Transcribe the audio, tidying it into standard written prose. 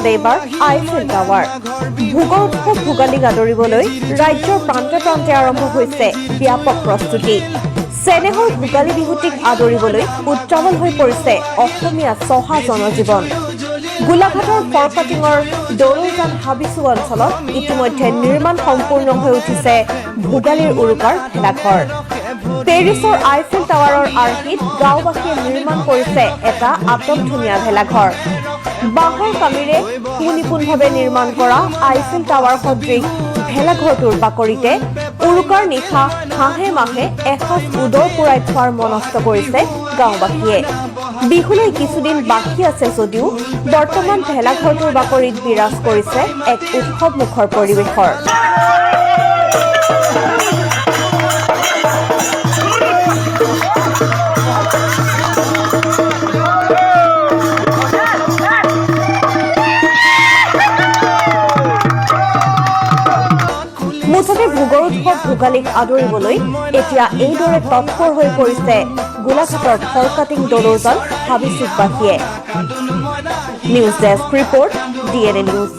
উৎসৱত এইবাৰ Eiffel tower. ভোগৰ উৎসৱ ভোগালীক আদৰিবলৈ ৰাজ্যৰ প্ৰান্তে প্ৰান্তে আৰম্ভ হৈছে ব্যাপক প্ৰস্তুতি। চেনেহৰ ভোগালী বিহুটিক আদৰিবলৈ উত্ৰাৱল হৈ পৰিছে অসমীয়া চহা জনজীৱন। গোলাঘাটৰ ফৰকাটিঙৰ দৰৌজান হাবিচু অঞ্চলত ইতিমধ্যে নিৰ্মাণ সম্পূৰ্ণ হৈ উঠিছে ভোগালীৰ উৰুকাৰ ভেলাঘৰ। পেৰিছৰ আইফেল টাৱাৰৰ আৰ্হিত গাঁওবাসীয়ে নিৰ্মাণ কৰিছে এটা আটকধুনীয়া ভেলাঘৰ। বাঁহৰ কামিৰে সুনিপুণভাৱে নিৰ্মাণ কৰা আইফেল টাৱাৰ সদৃশ ভেলাঘৰটোৰ বাকৰিতে উৰুকাৰ নিশা হাঁহে মাহে এসাঁজ উদৰ পূৰাই খোৱাৰ মনস্থ কৰিছে গাঁওবাসীয়ে। বিহুলৈ কিছুদিন বাকী আছে যদিও বৰ্তমান ভেলাঘৰটোৰ বাকৰিত বিৰাজ কৰিছে এক উৎসৱমুখৰ পৰিৱেশৰ। মুঠতে ভোগৰ উৎসৱ ভোগালীক আদৰিবলৈ এতিয়া এইদৰে তৎপৰ হৈ পৰিছে গোলাঘাটৰ ফৰকাটিং দৰৌজান হাবিচুকবাসীয়ে। News desk report DNA news.